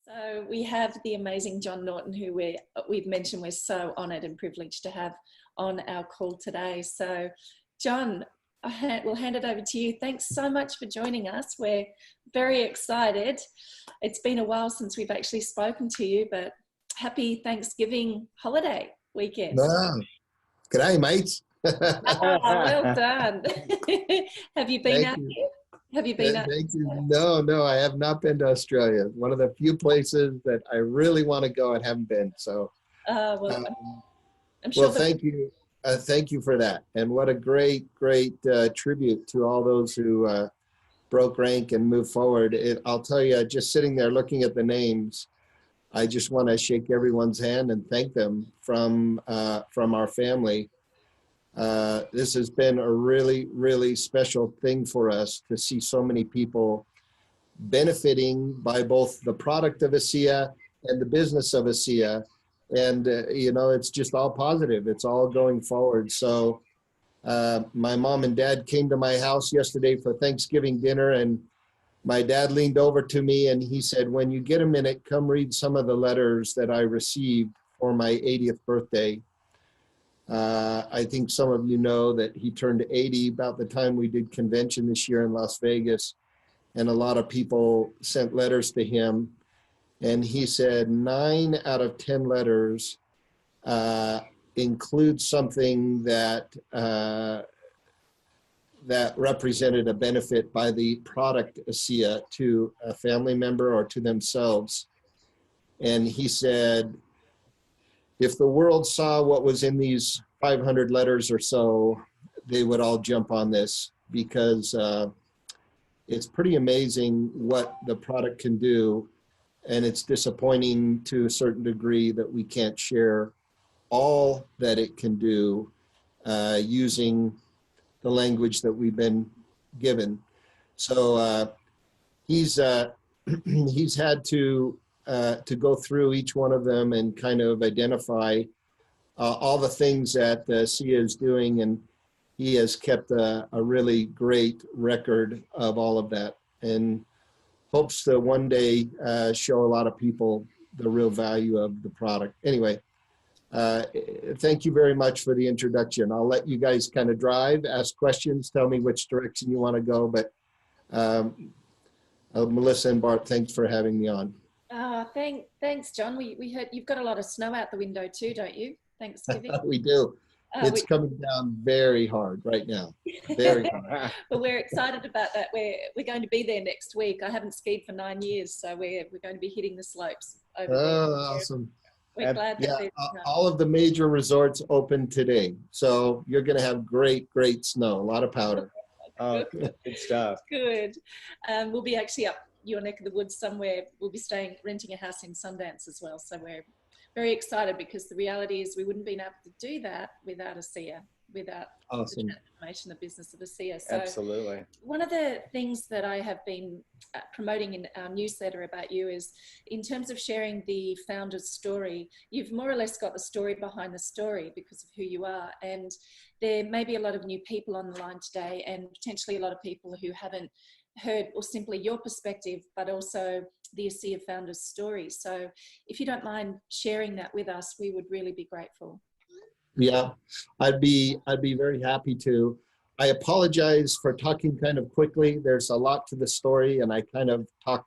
So we have the amazing Jon Norton, who we've mentioned we're so honoured and privileged to have on our call today. So Jon, we'll hand it over to you. Thanks so much for joining us. We're very excited. It's been a while since we've actually spoken to you, but happy Thanksgiving holiday weekend. Ah, g'day, mates. Well done. Have you been out here? Have you been out? Thank you. No, I have not been to Australia. One of the few places that I really want to go and haven't been. So, well, I'm sure. Well, thank you. Thank you for that. And what a great tribute to all those who broke rank and moved forward. I'll tell you, just sitting there looking at the names, I just want to shake everyone's hand and thank them from our family. This has been a really special thing for us to see so many people benefiting by both the product of Asea and the business of Asea. And, it's just all positive. It's all going forward. So my mom and dad came to my house yesterday for Thanksgiving dinner, and my dad leaned over to me and he said, when you get a minute, come read some of the letters that I received for my 80th birthday. I think some of you know that he turned 80 about the time we did convention this year in Las Vegas, and a lot of people sent letters to him. And he said 9 out of 10 letters include something that represented a benefit by the product Asea to a family member or to themselves. And he said, if the world saw what was in these 500 letters or so, they would all jump on this, because it's pretty amazing what the product can do. And it's disappointing to a certain degree that we can't share all that it can do using the language that we've been given. So he's had to go through each one of them and kind of identify all the things that Asea is doing, and he has kept a really great record of all of that, and hopes to one day show a lot of people the real value of the product. Anyway, thank you very much for the introduction. I'll let you guys kind of drive, ask questions, tell me which direction you want to go, but Melissa and Bart, thanks for having me on. Thanks, Jon. We heard you've got a lot of snow out the window too, don't you? Thanksgiving. We do. It's coming down very hard right now. Very hard. Well, we're excited about that. We're going to be there next week. I haven't skied for 9 years, so we're going to be hitting the slopes over there. Awesome. We're glad that all of the major resorts open today, so you're going to have great snow, a lot of powder. Oh, good stuff. Good. We'll be actually up your neck of the woods somewhere. We'll be renting a house in Sundance as well, so we're very excited, because the reality is we wouldn't have been able to do that without Asea, without awesome. The transformation, the business of Asea. So absolutely. One of the things that I have been promoting in our newsletter about you is, in terms of sharing the founder's story, you've more or less got the story behind the story because of who you are. And there may be a lot of new people on the line today, and potentially a lot of people who haven't heard or simply your perspective, but also the Asea founder's story. So if you don't mind sharing that with us, we would really be grateful. Yeah, I'd be very happy to. I apologize for talking kind of quickly. There's a lot to the story, and I kind of talk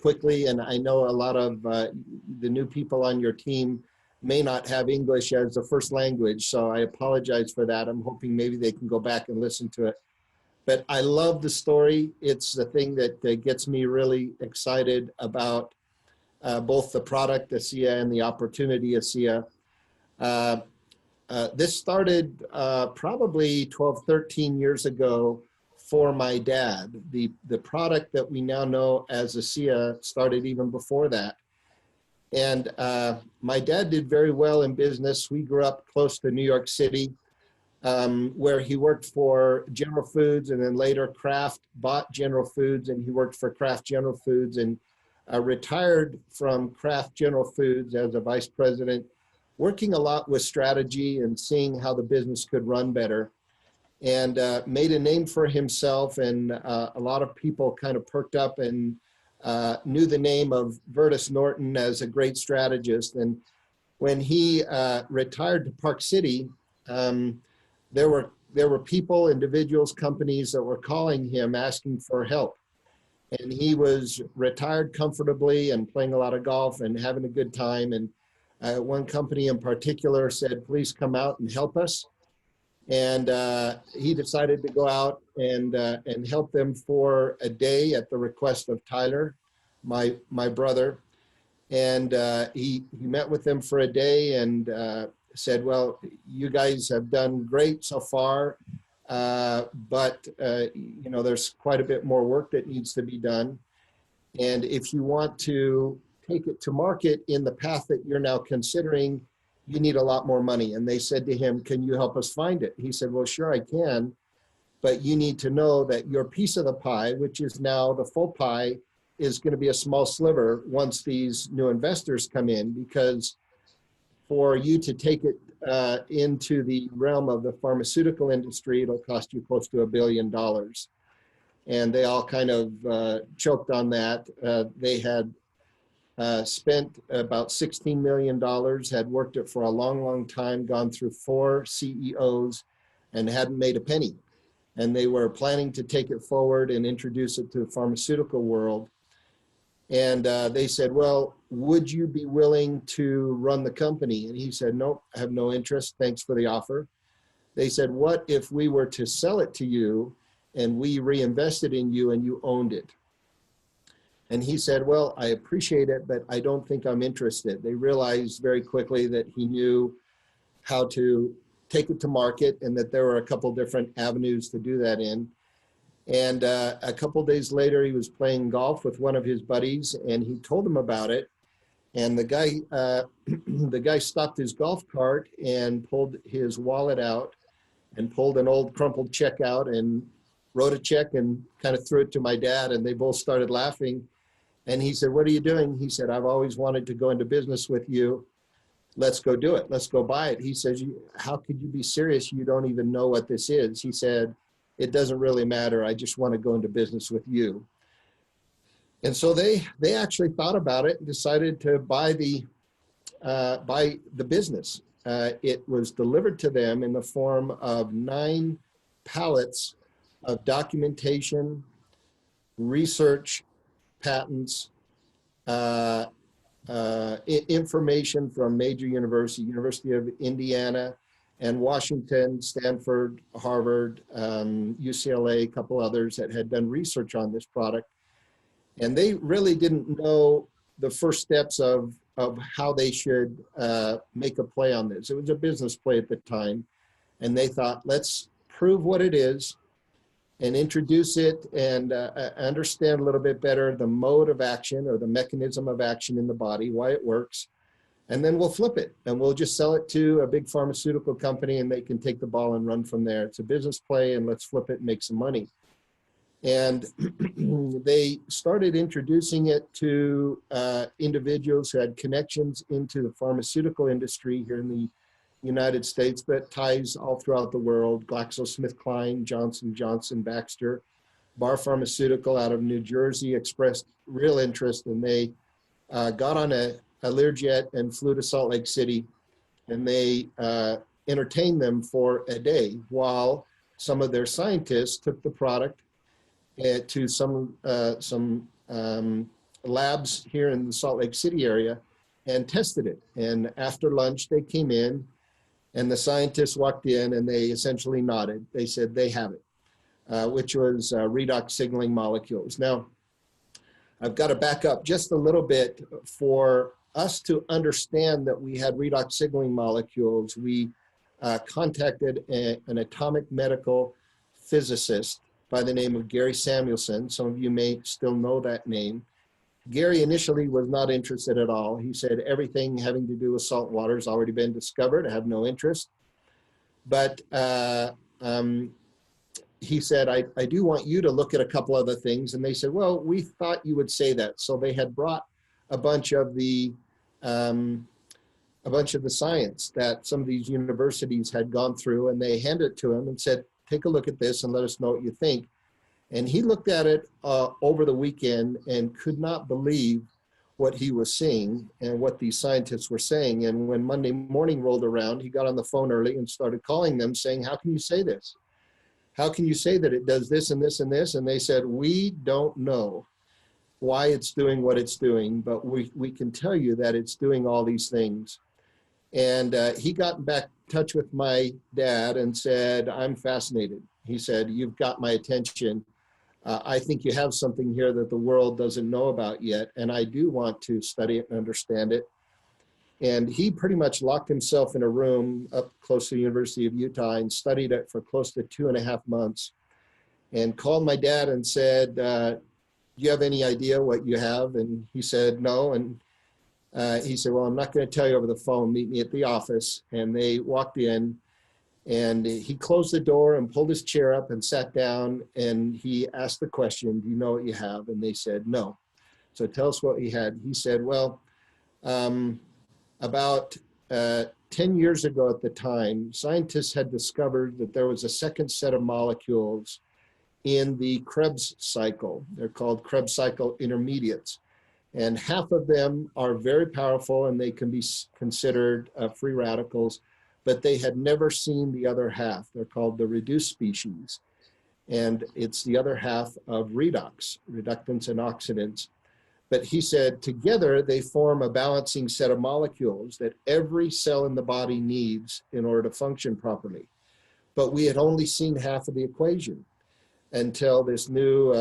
quickly, and I know a lot of the new people on your team may not have English as a first language, so I apologize for that. I'm hoping maybe they can go back and listen to it. But I love the story. It's the thing that gets me really excited about both the product Asea and the opportunity Asea. This started probably 12, 13 years ago for my dad. The product that we now know as Asea started even before that. And my dad did very well in business. We grew up close to New York City, where he worked for General Foods, and then later Kraft bought General Foods, and he worked for Kraft General Foods, and retired from Kraft General Foods as a vice president, working a lot with strategy and seeing how the business could run better, and made a name for himself. And a lot of people kind of perked up and knew the name of Verdis Norton as a great strategist. And when he retired to Park City, there were people, individuals, companies that were calling him asking for help. And he was retired comfortably and playing a lot of golf and having a good time. And one company in particular said, please come out and help us. And he decided to go out and help them for a day at the request of Tyler, my brother. And he met with them for a day and said, well, you guys have done great so far, but you know, there's quite a bit more work that needs to be done. And if you want to take it to market in the path that you're now considering, you need a lot more money. And they said to him, can you help us find it? He said, well, sure, I can. But you need to know that your piece of the pie, which is now the full pie, is going to be a small sliver once these new investors come in, because for you to take it into the realm of the pharmaceutical industry, it'll cost you close to $1 billion. And they all kind of choked on that. They had spent about $16 million, had worked it for a long, long time, gone through 4 CEOs and hadn't made a penny. And they were planning to take it forward and introduce it to the pharmaceutical world. And they said, well, would you be willing to run the company? And he said, nope, I have no interest. Thanks for the offer. They said, what if we were to sell it to you and we reinvested in you and you owned it? And he said, well, I appreciate it, but I don't think I'm interested. They realized very quickly that he knew how to take it to market and that there were a couple different avenues to do that in. And a couple days later, he was playing golf with one of his buddies and he told him about it. And the guy stopped his golf cart and pulled his wallet out and pulled an old crumpled check out and wrote a check and kind of threw it to my dad. And they both started laughing. And he said, what are you doing? He said, I've always wanted to go into business with you. Let's go do it. Let's go buy it. He says, how could you be serious? You don't even know what this is. He said, it doesn't really matter. I just want to go into business with you. And so they actually thought about it and decided to buy the business. It was delivered to them in the form of 9 pallets of documentation, research, patents, information from major universities, University of Indiana and Washington, Stanford, Harvard, UCLA, a couple others that had done research on this product. And they really didn't know the first steps of how they should make a play on this. It was a business play at the time. And they thought, let's prove what it is and introduce it and understand a little bit better the mode of action or the mechanism of action in the body, why it works. And then we'll flip it and we'll just sell it to a big pharmaceutical company and they can take the ball and run from there. It's a business play and let's flip it and make some money. And they started introducing it to individuals who had connections into the pharmaceutical industry here in the United States, but ties all throughout the world: GlaxoSmithKline, Johnson & Johnson, Baxter. Bar Pharmaceutical out of New Jersey expressed real interest, and they got on a Learjet and flew to Salt Lake City, and they entertained them for a day while some of their scientists took the product to some labs here in the Salt Lake City area and tested it. And after lunch, they came in and the scientists walked in and they essentially nodded. They said they have it, which was redox signaling molecules. Now, I've got to back up just a little bit. For us to understand that we had redox signaling molecules, we contacted an atomic medical physicist by the name of Gary Samuelson. Some of you may still know that name. Gary initially was not interested at all. He said, everything having to do with salt water has already been discovered. I have no interest. But he said, I do want you to look at a couple other things. And they said, well, we thought you would say that. So they had brought a bunch of the science that some of these universities had gone through, and they handed it to him and said, take a look at this and let us know what you think. And he looked at it over the weekend and could not believe what he was seeing and what these scientists were saying. And when Monday morning rolled around, he got on the phone early and started calling them saying, how can you say this? How can you say that it does this and this and this? And they said, we don't know why it's doing what it's doing, but we can tell you that it's doing all these things. And he got back in touch with my dad and said, I'm fascinated. He said, you've got my attention. I think you have something here that the world doesn't know about yet, and I do want to study it and understand it. And he pretty much locked himself in a room up close to the University of Utah and studied it for close to 2.5 months, and called my dad and said, do you have any idea what you have? And he said, no. And he said, well, I'm not going to tell you over the phone. Meet me at the office. And they walked in, and he closed the door and pulled his chair up and sat down. And he asked the question, do you know what you have? And they said, no. So tell us what you had. He said, well, about 10 years ago at the time, scientists had discovered that there was a second set of molecules in the Krebs cycle. They're called Krebs cycle intermediates. And half of them are very powerful and they can be considered free radicals, but they had never seen the other half. They're called the reduced species. And it's the other half of redox, reductants and oxidants. But he said together they form a balancing set of molecules that every cell in the body needs in order to function properly. But we had only seen half of the equation until this new,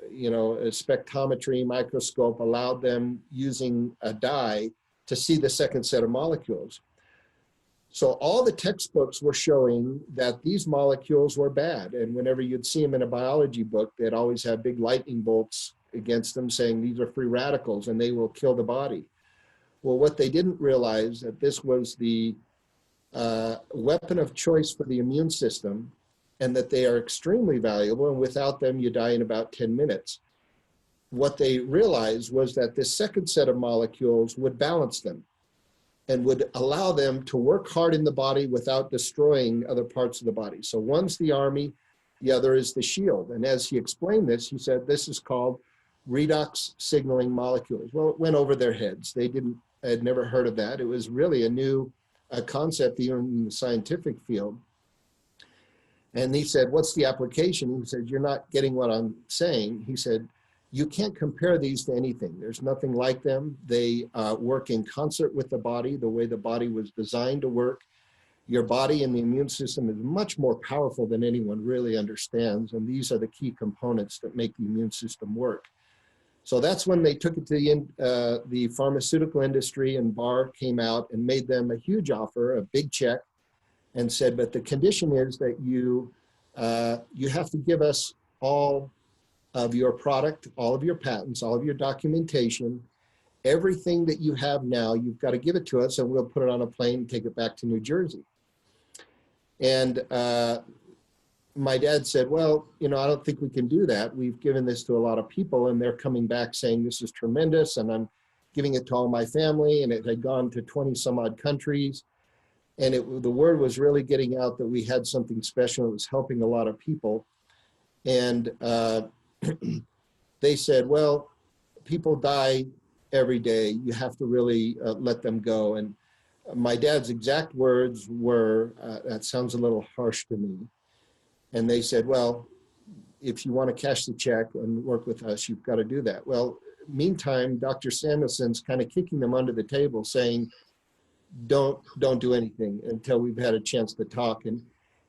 spectrometry microscope allowed them, using a dye, to see the second set of molecules. So all the textbooks were showing that these molecules were bad. And whenever you'd see them in a biology book, they'd always have big lightning bolts against them saying these are free radicals and they will kill the body. Well, what they didn't realize that this was the weapon of choice for the immune system, and that they are extremely valuable, and without them you die in about 10 minutes. What they realized was that this second set of molecules would balance them and would allow them to work hard in the body without destroying other parts of the body. So one's the army, the other is the shield. And as he explained this, he said, this is called redox signaling molecules. Well, it went over their heads. They had never heard of that. It was really a new concept even in the scientific field. And he said, what's the application? He said, you're not getting what I'm saying. He said, you can't compare these to anything. There's nothing like them. They work in concert with the body, the way the body was designed to work. Your body and the immune system is much more powerful than anyone really understands. And these are the key components that make the immune system work. So that's when they took it to the pharmaceutical industry, and Bart came out and made them a huge offer, a big check, and said, but the condition is that you have to give us all of your product, all of your patents, all of your documentation, everything that you have now, you've got to give it to us and we'll put it on a plane and take it back to New Jersey. And my dad said, well, I don't think we can do that. We've given this to a lot of people and they're coming back saying this is tremendous, and I'm giving it to all my family, and it had gone to 20 some odd countries. And the word was really getting out that we had something special. It was helping a lot of people. And they said, well, people die every day. You have to really let them go. And my dad's exact words were, that sounds a little harsh to me. And they said, well, if you want to cash the check and work with us, you've got to do that. Well, meantime, Dr. Samuelson's kind of kicking them under the table saying, don't do anything until we've had a chance to talk. And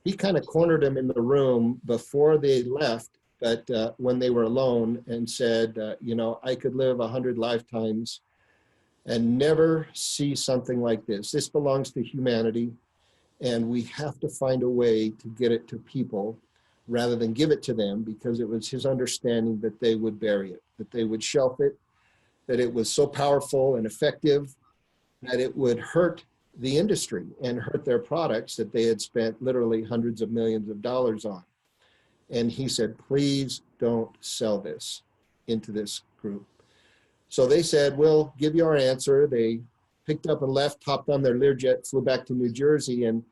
he kind of cornered them in the room before they left, but when they were alone, and said, I could live 100 lifetimes and never see something like this. This belongs to humanity, and we have to find a way to get it to people rather than give it to them, because it was his understanding that they would bury it, that they would shelf it, that it was so powerful and effective that it would hurt the industry and hurt their products that they had spent literally hundreds of millions of dollars on. And he said, please don't sell this into this group. So they said, we'll give you our answer. They picked up and left, hopped on their Learjet, flew back to New Jersey. And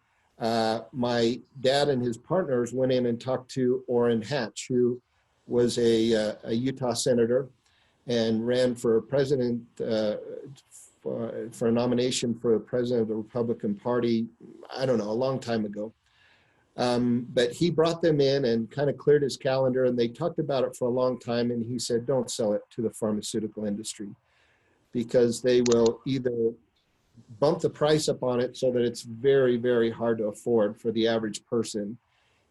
my dad and his partners went in and talked to Orrin Hatch, who was a Utah senator and ran for president, for a nomination for president of the Republican Party, I don't know, a long time ago. But he brought them in and kind of cleared his calendar, and they talked about it for a long time. And he said, don't sell it to the pharmaceutical industry, because they will either bump the price up on it so that it's very, very hard to afford for the average person,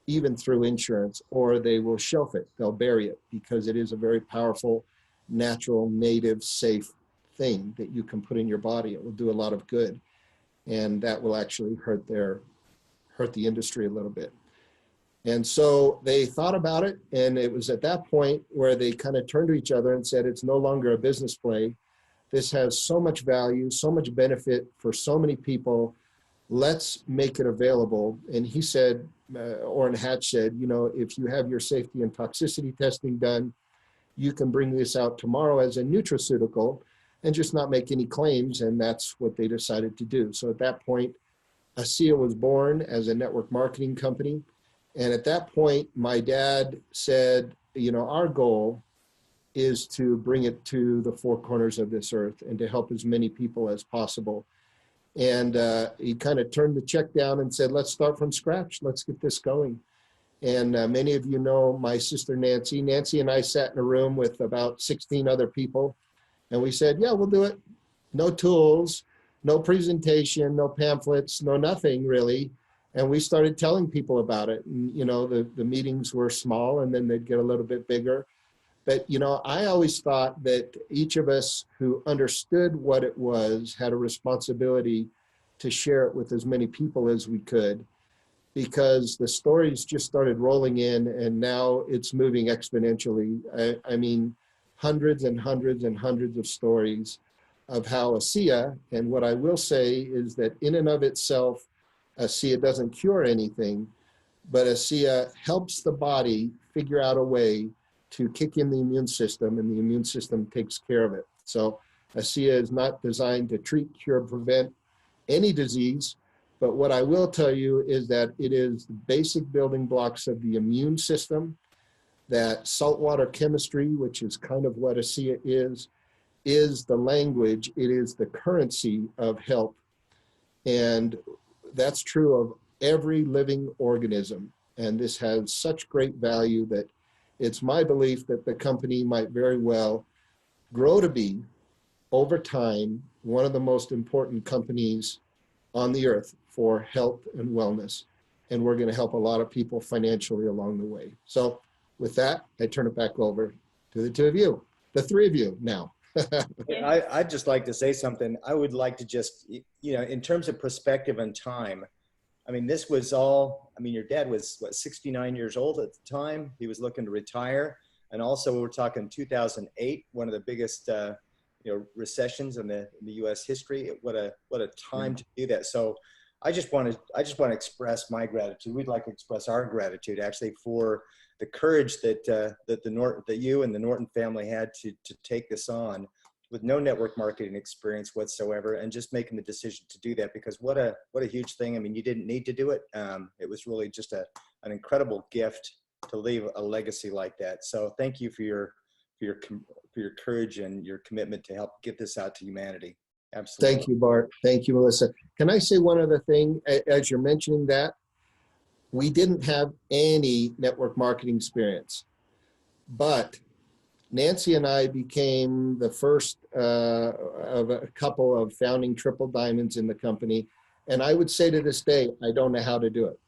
even through insurance, or they will shelf it. They'll bury it, because it is a very powerful, natural, native, safe thing that you can put in your body. It will do a lot of good, and that will actually hurt the industry a little bit. And so they thought about it, and it was at that point where they kind of turned to each other and said, it's no longer a business play. This has so much value, so much benefit for so many people. Let's make it available. And he said, Orrin Hatch said, you know, if you have your safety and toxicity testing done, you can bring this out tomorrow as a nutraceutical and just not make any claims. And that's what they decided to do. So at that point, Asea was born as a network marketing company. And at that point, my dad said, you know, our goal is to bring it to the four corners of this earth and to help as many people as possible. And he kind of turned the check down and said, let's start from scratch. Let's get this going. And many of you know my sister, Nancy. Nancy and I sat in a room with about 16 other people. And we said, yeah, we'll do it. No tools, no presentation, no pamphlets, no nothing really. And we started telling people about it. And, you know, the meetings were small, and then they'd get a little bit bigger. But, you know, I always thought that each of us who understood what it was had a responsibility to share it with as many people as we could, because the stories just started rolling in, and now it's moving exponentially. I mean, hundreds and hundreds and hundreds of stories of how Asea, and what I will say is that in and of itself, Asea doesn't cure anything, but Asea helps the body figure out a way to kick in the immune system, and the immune system takes care of it. So Asea is not designed to treat, cure, prevent any disease, but what I will tell you is that it is the basic building blocks of the immune system, that saltwater chemistry, which is kind of what Asea is the language, it is the currency of health. And that's true of every living organism. And this has such great value that it's my belief that the company might very well grow to be, over time, one of the most important companies on the earth for health and wellness. And we're going to help a lot of people financially along the way. So with that, I turn it back over to the two of you, the three of you now. I'd just like to say something. I would like to just, you know, in terms of perspective and time, I mean, this was all, I mean, your dad was, what, 69 years old at the time. He was looking to retire. And also we're talking 2008, one of the biggest, you know, recessions in the U.S. history. What a time to do that. So I just want to express my gratitude. We'd like to express our gratitude actually for the courage that you and the Norton family had to take this on with no network marketing experience whatsoever, and just making the decision to do that, because what a huge thing. I mean, you didn't need to do it. It was really just an incredible gift to leave a legacy like that. So thank you for your courage and your commitment to help get this out to humanity. Absolutely. Thank you, Bart. Thank you, Melissa. Can I say one other thing? As you're mentioning that, we didn't have any network marketing experience, but Nancy and I became the first of a couple of founding triple diamonds in the company. And I would say to this day, I don't know how to do it.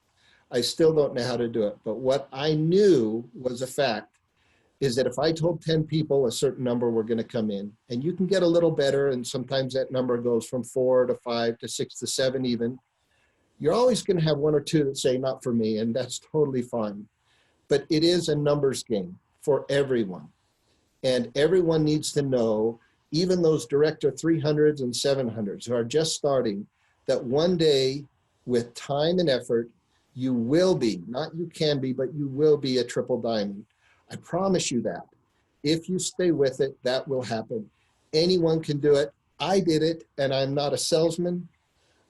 I still don't know how to do it. But what I knew was a fact is that if I told 10 people a certain number were going to come in, and you can get a little better, and sometimes that number goes from 4 to 5 to 6 to 7 even, you're always going to have one or two that say, not for me, and that's totally fine. But it is a numbers game for everyone. And everyone needs to know, even those director 300s and 700s who are just starting, that one day with time and effort, you will be, not you can be, but you will be a triple diamond. I promise you that. If you stay with it, that will happen. Anyone can do it. I did it, and I'm not a salesman.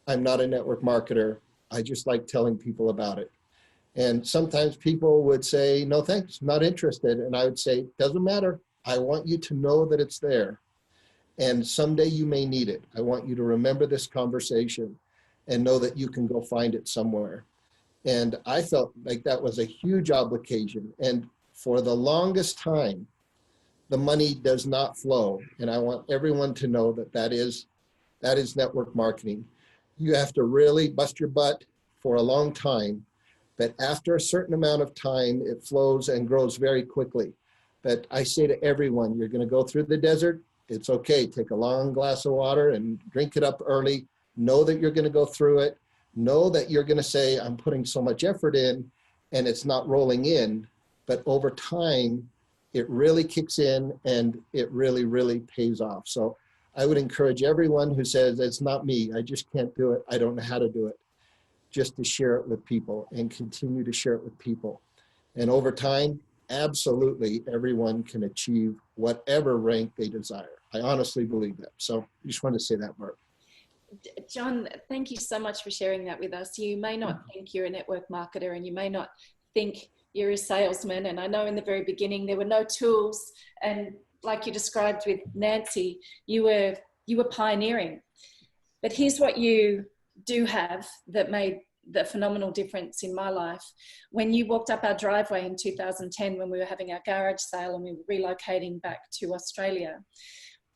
I'm not a network marketer. I just like telling people about it. And sometimes people would say, no, thanks, not interested. And I would say, doesn't matter. I want you to know that it's there. And someday you may need it. I want you to remember this conversation and know that you can go find it somewhere. And I felt like that was a huge obligation. And for the longest time, the money does not flow. And I want everyone to know that that is network marketing. You have to really bust your butt for a long time, but after a certain amount of time, it flows and grows very quickly. But I say to everyone, you're going to go through the desert. It's okay. Take a long glass of water and drink it up early. Know that you're going to go through it. Know that you're going to say, I'm putting so much effort in and it's not rolling in. But over time, it really kicks in and it really, really pays off. So I would encourage everyone who says, it's not me, I just can't do it, I don't know how to do it, just to share it with people and continue to share it with people. And over time, absolutely everyone can achieve whatever rank they desire. I honestly believe that. So I just wanted to say that, Bart. Jon, thank you so much for sharing that with us. You may not think you're a network marketer and you may not think you're a salesman. And I know in the very beginning, there were no tools. And like you described with Nancy, you were pioneering. But here's what you do have that made the phenomenal difference in my life. When you walked up our driveway in 2010, when we were having our garage sale and we were relocating back to Australia,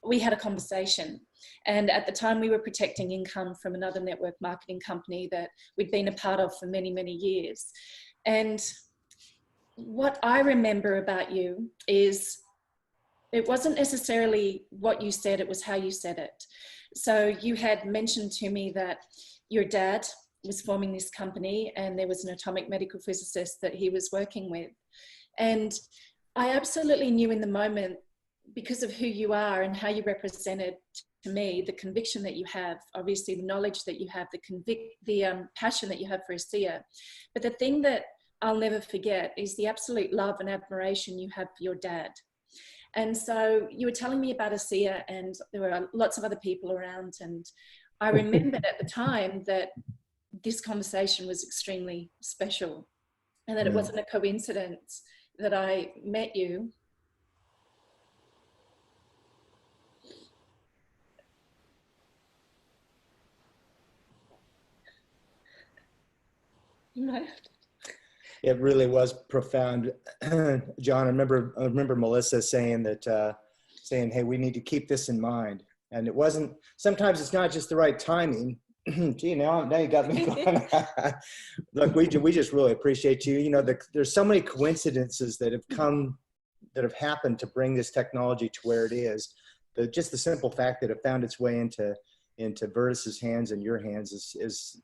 we had a conversation. And at the time we were protecting income from another network marketing company that we'd been a part of for many, many years. And what I remember about you is it wasn't necessarily what you said, it was how you said it. So you had mentioned to me that your dad was forming this company and there was an atomic medical physicist that he was working with. And I absolutely knew in the moment, because of who you are and how you represented to me, the conviction that you have, obviously the knowledge that you have, the passion that you have for Asea. But the thing that I'll never forget is the absolute love and admiration you have for your dad. And so you were telling me about Asea and there were lots of other people around. And I remembered at the time that this conversation was extremely special and that it wasn't a coincidence that I met you. You might have to. It really was profound, Jon. I remember Melissa saying that, hey, we need to keep this in mind. And it wasn't. Sometimes it's not just the right timing. Gee, now you got me going. Look, we just really appreciate you. You know, there's so many coincidences that have happened to bring this technology to where it is. Just the simple fact that it found its way into Verdis's hands and your hands is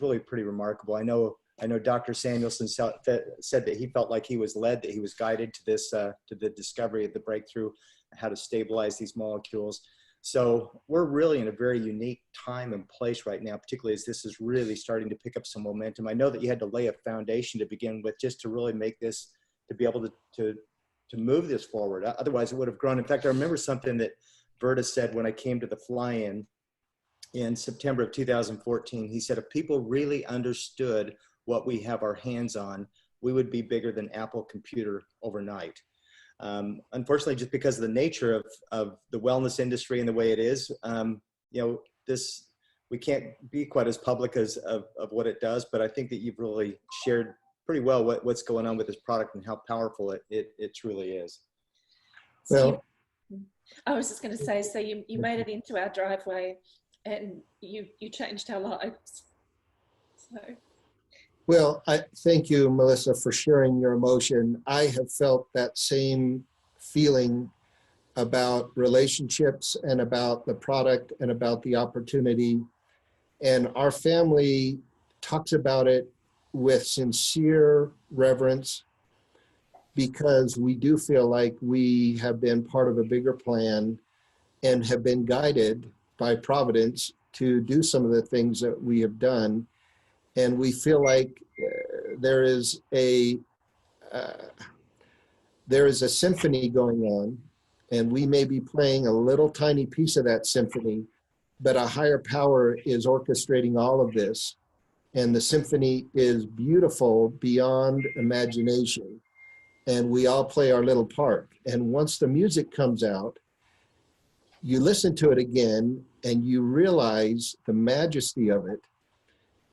really pretty remarkable. I know Dr. Samuelson said that he felt like he was led, that he was guided to this, to the discovery of the breakthrough, how to stabilize these molecules. So we're really in a very unique time and place right now, particularly as this is really starting to pick up some momentum. I know that you had to lay a foundation to begin with just to really make this, to be able to move this forward. Otherwise it would have grown. In fact, I remember something that Verdis said when I came to the fly-in in September of 2014. He said, if people really understood what we have our hands on, we would be bigger than Apple Computer overnight. Unfortunately, just because of the nature of the wellness industry and the way it is, we can't be quite as public of what it does, but I think that you've really shared pretty well what's going on with this product and how powerful it truly is. Well, I was just going to say, so you made it into our driveway and you changed our lives. So. Well, I thank you, Melissa, for sharing your emotion. I have felt that same feeling about relationships and about the product and about the opportunity. And our family talks about it with sincere reverence because we do feel like we have been part of a bigger plan and have been guided by Providence to do some of the things that we have done. And we feel like there is a symphony going on, and we may be playing a little tiny piece of that symphony, but a higher power is orchestrating all of this. and the symphony is beautiful beyond imagination. And we all play our little part. And once the music comes out, you listen to it again and you realize the majesty of it.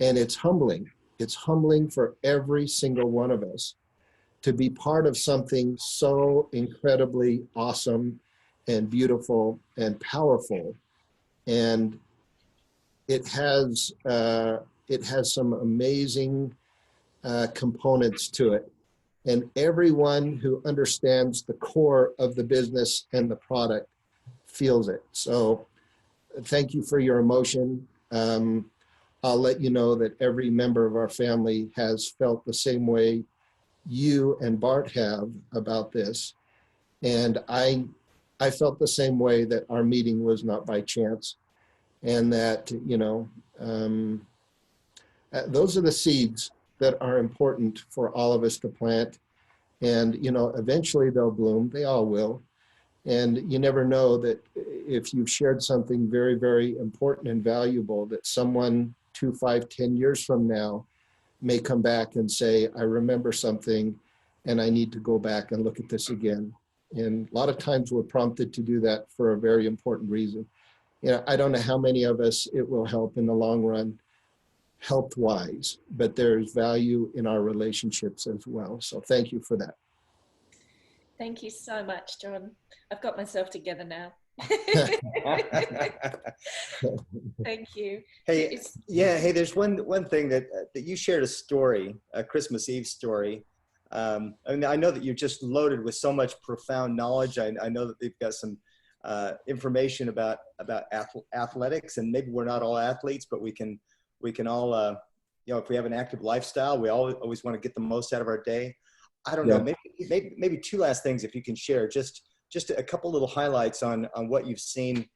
And it's humbling. It's humbling for every single one of us to be part of something so incredibly awesome and beautiful and powerful. And it has some amazing components to it. And everyone who understands the core of the business and the product feels it. So thank you for your emotion. I'll let you know that every member of our family has felt the same way you and Bart have about this. And I felt the same way, that our meeting was not by chance. And that, those are the seeds that are important for all of us to plant. And, eventually they'll bloom. They all will. And you never know that if you've shared something very, very important and valuable, that someone 2, 5, 10 years from now may come back and say, I remember something and I need to go back and look at this again. And a lot of times we're prompted to do that for a very important reason. I don't know how many of us it will help in the long run, health-wise, but there's value in our relationships as well. So thank you for that. Thank you so much, Jon. I've got myself together now. Thank you. Hey, there's one thing that you shared, a story, a Christmas Eve story. I know that you're just loaded with so much profound knowledge. I know that they've got some information about athletics, and maybe we're not all athletes, but we can all, if we have an active lifestyle, we always want to get the most out of our day. I don't know, maybe 2 last things if you can share, just a couple little highlights on what you've seen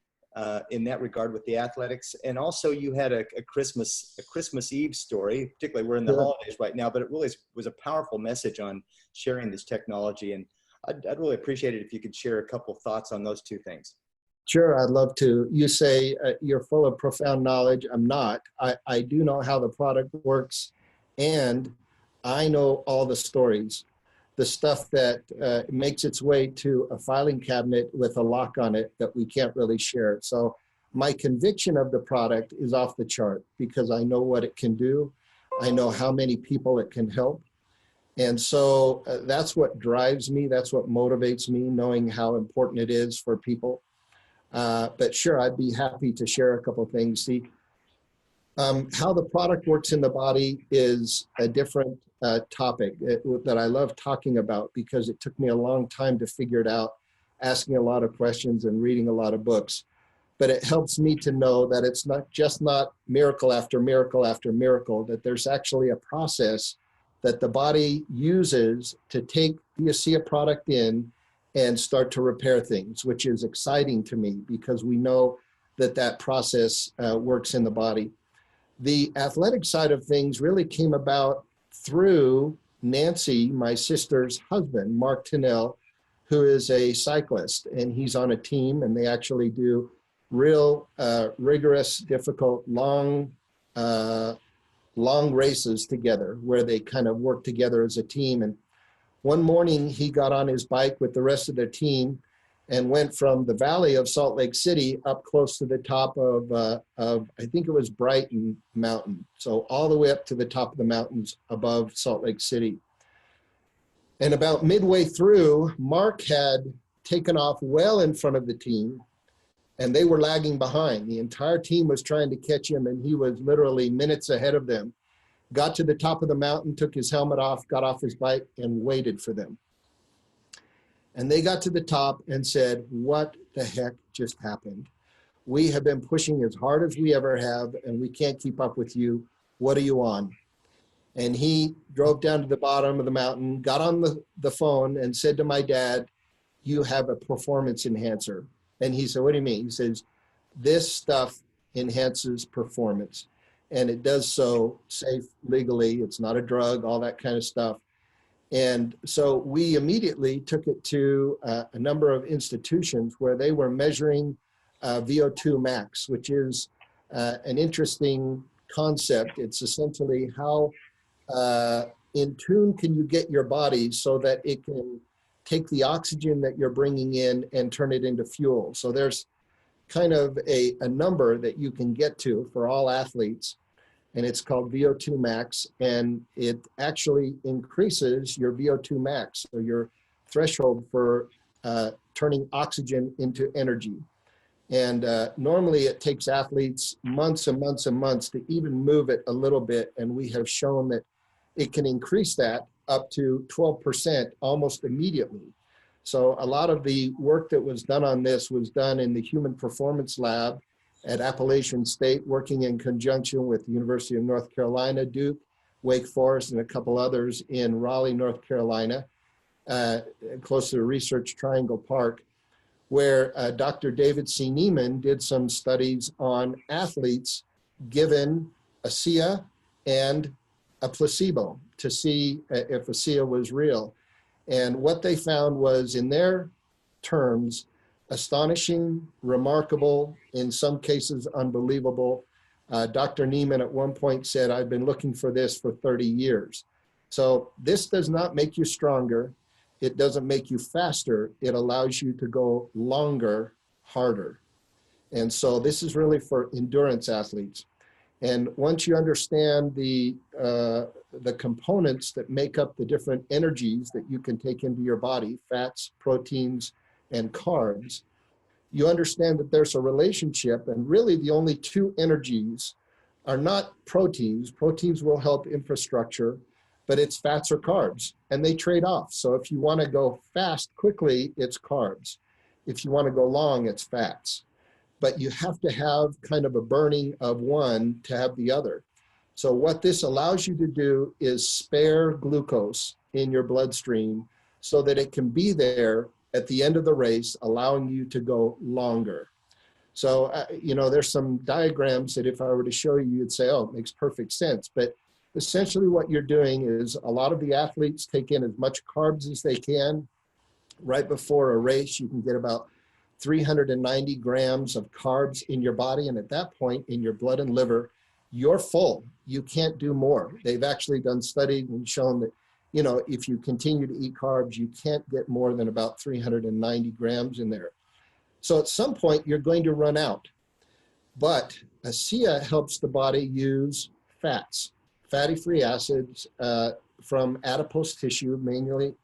in that regard with the athletics. And also you had a Christmas Eve story, particularly we're in the holidays right now, but it really was a powerful message on sharing this technology. And I'd really appreciate it if you could share a couple thoughts on those 2 things. Sure, I'd love to. You say you're full of profound knowledge. I'm not. I do know how the product works, and I know all the stories, the stuff that makes its way to a filing cabinet with a lock on it that we can't really share. So my conviction of the product is off the chart because I know what it can do. I know how many people it can help. And so that's what drives me. That's what motivates me, knowing how important it is for people. But sure, I'd be happy to share a couple of things. See, how the product works in the body is a different topic that I love talking about because it took me a long time to figure it out, asking a lot of questions and reading a lot of books. But it helps me to know that it's not miracle after miracle after miracle, that there's actually a process that the body uses to take the Asea product in and start to repair things, which is exciting to me because we know that process works in the body. The athletic side of things really came about through Nancy, my sister's husband, Mark Tinnell, who is a cyclist, and he's on a team, and they actually do real rigorous, difficult, long races together where they kind of work together as a team. And one morning he got on his bike with the rest of their team and went from the valley of Salt Lake City up close to the top of I think it was Brighton Mountain. So all the way up to the top of the mountains above Salt Lake City. And about midway through, Mark had taken off well in front of the team, and they were lagging behind. The entire team was trying to catch him, and he was literally minutes ahead of them. Got to the top of the mountain, took his helmet off, got off his bike, and waited for them. And they got to the top and said, what the heck just happened? We have been pushing as hard as we ever have, and we can't keep up with you. What are you on? And he drove down to the bottom of the mountain, got on the phone and said to my dad, you have a performance enhancer. And he said, what do you mean? He says, this stuff enhances performance. And it does so safe, legally. It's not a drug, all that kind of stuff. And so we immediately took it to a number of institutions where they were measuring VO2 max, which is an interesting concept. It's essentially how in tune can you get your body so that it can take the oxygen that you're bringing in and turn it into fuel. So there's kind of a number that you can get to for all athletes, and it's called VO2 max, and it actually increases your VO2 max, or your threshold for turning oxygen into energy. And normally it takes athletes months and months and months to even move it a little bit, and we have shown that it can increase that up to 12% almost immediately. So a lot of the work that was done on this was done in the Human Performance Lab at Appalachian State, working in conjunction with the University of North Carolina, Duke, Wake Forest, and a couple others in Raleigh, North Carolina, close to the Research Triangle Park, where Dr. David C. Neiman did some studies on athletes given Asea and a placebo to see if Asea was real. And what they found was, in their terms, astonishing, remarkable, in some cases unbelievable. Dr. Neiman at one point said, "I've been looking for this for 30 years." So this does not make you stronger. It doesn't make you faster. It allows you to go longer, harder. And so this is really for endurance athletes. And once you understand the components that make up the different energies that you can take into your body, fats, proteins, and carbs, you understand that there's a relationship, and really the only two energies are not proteins. Proteins will help infrastructure, but it's fats or carbs, and they trade off. So if you want to go fast quickly, it's carbs. If you want to go long, it's fats. But you have to have kind of a burning of one to have the other. So what this allows you to do is spare glucose in your bloodstream so that it can be there at the end of the race, allowing you to go longer. So, there's some diagrams that if I were to show you, you'd say, oh, it makes perfect sense. But essentially what you're doing is, a lot of the athletes take in as much carbs as they can. Right before a race, you can get about 390 grams of carbs in your body. And at that point, in your blood and liver, you're full. You can't do more. They've actually done studies and shown that, if you continue to eat carbs, you can't get more than about 390 grams in there. So at some point, you're going to run out. But Asea helps the body use fats, fatty free acids from adipose tissue,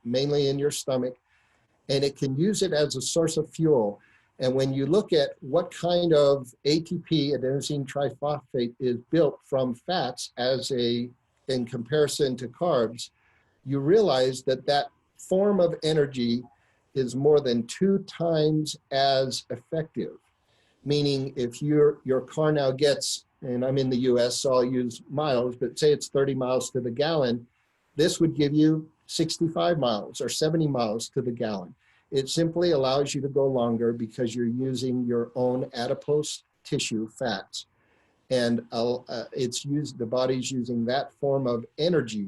mainly in your stomach, and it can use it as a source of fuel. And when you look at what kind of ATP, adenosine triphosphate, is built from fats in comparison to carbs, you realize that that form of energy is more than 2 times as effective. Meaning if your car now gets, and I'm in the US, so I'll use miles, but say it's 30 miles to the gallon, this would give you 65 miles or 70 miles to the gallon. It simply allows you to go longer because you're using your own adipose tissue fats. And the body's using that form of energy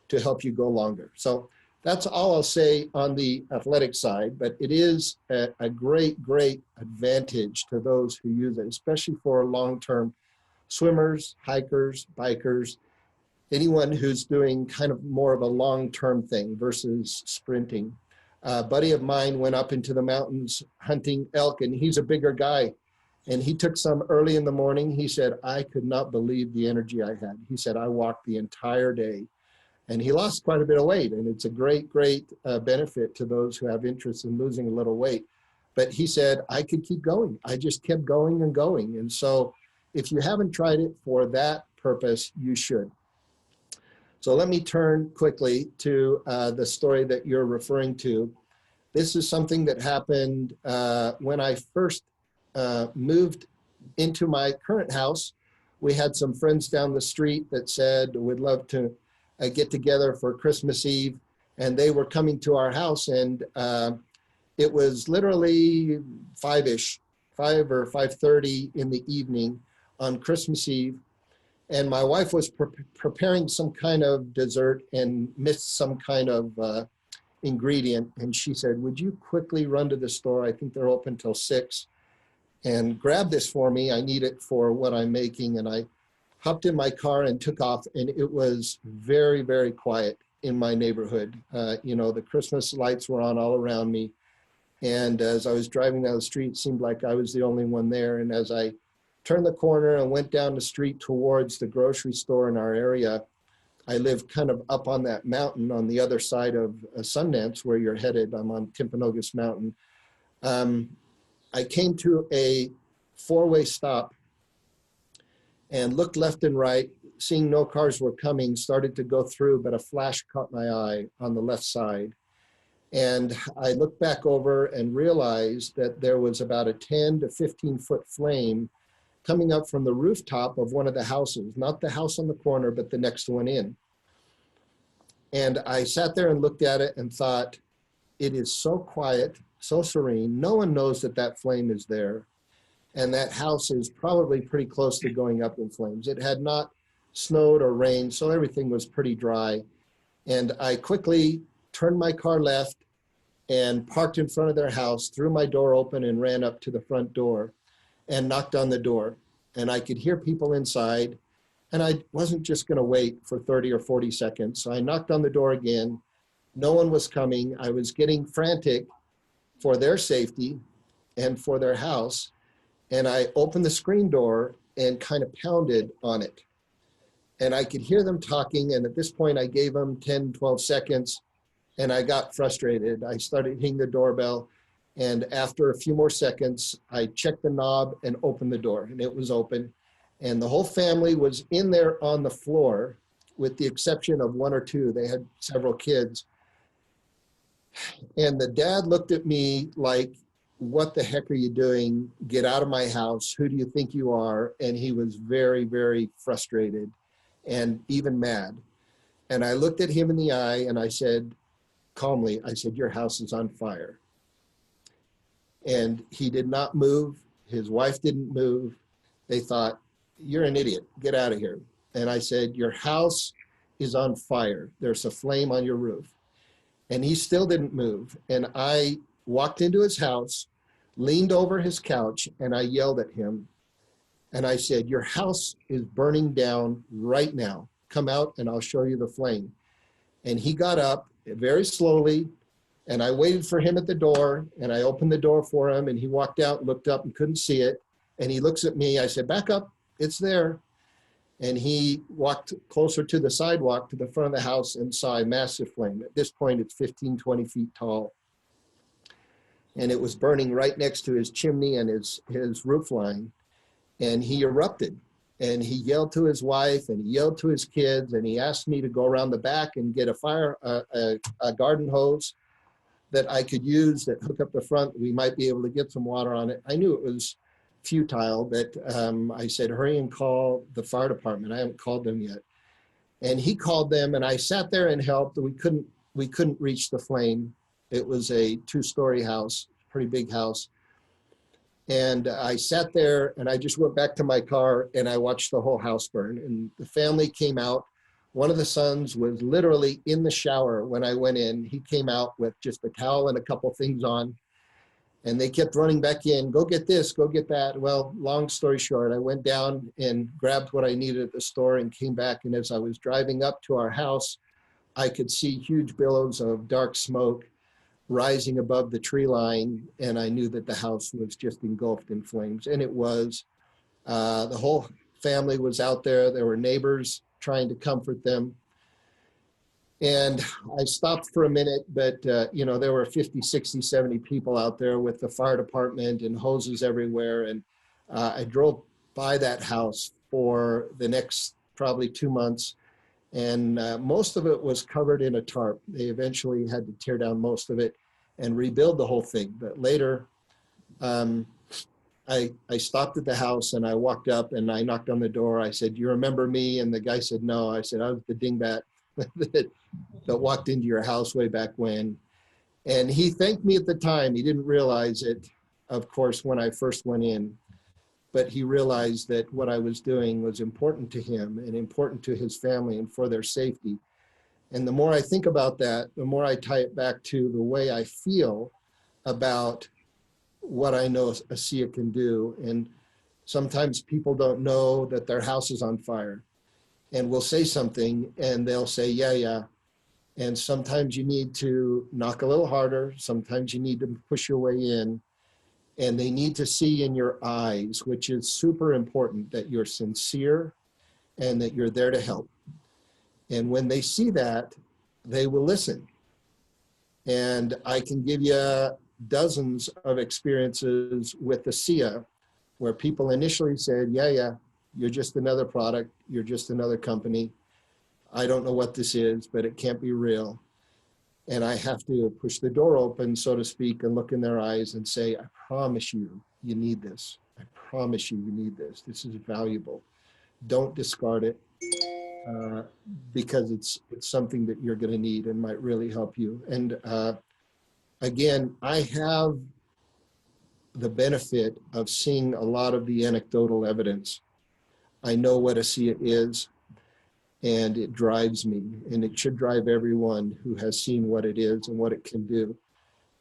to help you go longer. So that's all I'll say on the athletic side, but it is a great, great advantage to those who use it, especially for long-term swimmers, hikers, bikers, anyone who's doing kind of more of a long-term thing versus sprinting. A buddy of mine went up into the mountains hunting elk, and he's a bigger guy. And he took some early in the morning. He said, I could not believe the energy I had. He said, I walked the entire day. And he lost quite a bit of weight. And it's a great, great benefit to those who have interest in losing a little weight. But he said, I could keep going. I just kept going and going. And so if you haven't tried it for that purpose, you should. So let me turn quickly to the story that you're referring to. This is something that happened when I first moved into my current house. We had some friends down the street that said, we'd love to get together for Christmas Eve. And they were coming to our house, and it was literally 5 or 5:30 in the evening on Christmas Eve. And my wife was preparing some kind of dessert and missed some kind of ingredient. And she said, would you quickly run to the store? I think they're open till 6. And grab this for me. I need it for what I'm making. And I hopped in my car and took off, and it was very, very quiet in my neighborhood. The Christmas lights were on all around me. And as I was driving down the street, it seemed like I was the only one there. And as I turned the corner and went down the street towards the grocery store in our area, I live kind of up on that mountain on the other side of Sundance, where you're headed. I'm on Timpanogos Mountain. I came to a four-way stop and looked left and right, seeing no cars were coming, started to go through, but a flash caught my eye on the left side. And I looked back over and realized that there was about a 10 to 15 foot flame coming up from the rooftop of one of the houses, not the house on the corner, but the next one in. And I sat there and looked at it and thought, it is so quiet, so serene. No one knows that that flame is there. And that house is probably pretty close to going up in flames. It had not snowed or rained, so everything was pretty dry. And I quickly turned my car left and parked in front of their house, threw my door open and ran up to the front door and knocked on the door. And I could hear people inside, and I wasn't just going to wait for 30 or 40 seconds. So I knocked on the door again. No one was coming. I was getting frantic for their safety and for their house. And I opened the screen door and kind of pounded on it. And I could hear them talking. And at this point, I gave them 10, 12 seconds. And I got frustrated. I started hitting the doorbell. And after a few more seconds, I checked the knob and opened the door. And it was open. And the whole family was in there on the floor, with the exception of one or two. They had several kids. And the dad looked at me like, what the heck are you doing? Get out of my house. Who do you think you are? And he was very, very frustrated and even mad. And I looked at him in the eye and I said, calmly, I said, your house is on fire. And he did not move. His wife didn't move. They thought, you're an idiot. Get out of here. And I said, your house is on fire. There's a flame on your roof. And he still didn't move. And I walked into his house, leaned over his couch, and I yelled at him. And I said, your house is burning down right now. Come out and I'll show you the flame. And he got up very slowly, and I waited for him at the door, and I opened the door for him, and he walked out, looked up and couldn't see it. And he looks at me. I said, back up, it's there. And he walked closer to the sidewalk to the front of the house and saw a massive flame. At this point, it's 15, 20 feet tall. And it was burning right next to his chimney and his roof line. And he erupted. And he yelled to his wife and he yelled to his kids. And he asked me to go around the back and get a garden hose that I could use that hook up the front. We might be able to get some water on it. I knew it was futile, but I said, hurry and call the fire department. I haven't called them yet. And he called them, and I sat there and helped. We couldn't reach the flame. It was a 2-story house, pretty big house. And I sat there and I just went back to my car and I watched the whole house burn. And the family came out. One of the sons was literally in the shower when I went in. He came out with just a towel and a couple things on. And they kept running back in, go get this, go get that. Well, long story short, I went down and grabbed what I needed at the store and came back. And as I was driving up to our house, I could see huge billows of dark smoke rising above the tree line. And I knew that the house was just engulfed in flames. And it was. The whole family was out there. There were neighbors trying to comfort them. And I stopped for a minute, but there were 50, 60, 70 people out there with the fire department and hoses everywhere. And I drove by that house for the next probably 2 months. And most of it was covered in a tarp. They eventually had to tear down most of it and rebuild the whole thing. But later, I stopped at the house and I walked up and I knocked on the door. I said, you remember me? And the guy said, no. I said, I was the dingbat that walked into your house way back when. And he thanked me at the time. He didn't realize it, of course, when I first went in. But he realized that what I was doing was important to him and important to his family and for their safety. And the more I think about that, the more I tie it back to the way I feel about what I know Asea can do. And Sometimes people don't know that their house is on fire, and we'll say something and they'll say, yeah, yeah. And sometimes you need to knock a little harder. Sometimes you need to push your way in, and they need to see in your eyes, which is super important, that you're sincere and that you're there to help. And when they see that, they will listen. And I can give you dozens of experiences with Asea where people initially said, yeah, yeah, you're just another product. You're just another company. I don't know what this is, but it can't be real. And I have to push the door open, so to speak, and look in their eyes and say, I promise you, you need this. I promise you, you need this. This is valuable. Don't discard it, because it's something that you're going to need and might really help you. And again, I have the benefit of seeing a lot of the anecdotal evidence. I know what Asea is, and it drives me, and it should drive everyone who has seen what it is and what it can do,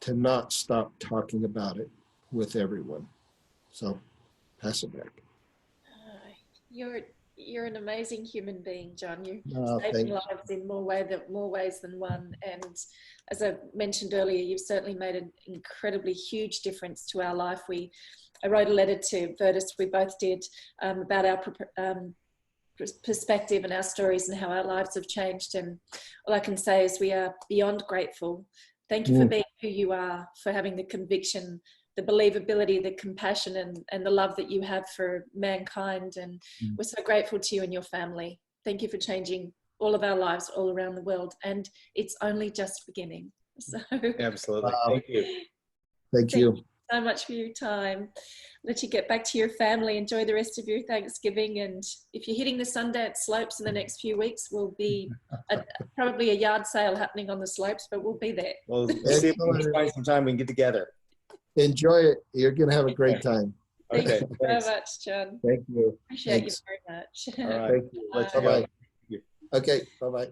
to not stop talking about it with everyone. So pass it back. You're an amazing human being, Jon. You're Oh, saving lives in more ways than one. And as I mentioned earlier, you've certainly made an incredibly huge difference to our life. I wrote a letter to Verdis, we both did, about our perspective and our stories and how our lives have changed. And all I can say is we are beyond grateful. Thank you for being who you are, for having the conviction, the believability, the compassion, and the love that you have for mankind. And we're so grateful to you and your family. Thank you for changing all of our lives all around the world. And it's only just beginning. So Absolutely. Thank you. Thank you so much for your time. Let you get back to your family. Enjoy the rest of your Thanksgiving. And if you're hitting the Sundance slopes in the next few weeks, we'll be probably a yard sale happening on the slopes, but we'll be there. Well, see if we can find some time we can get together. Enjoy it. You're going to have a great time. Thank you so much, Jon. Thank you. Appreciate you very much. All right. Thank you. Bye-bye. Okay, bye-bye.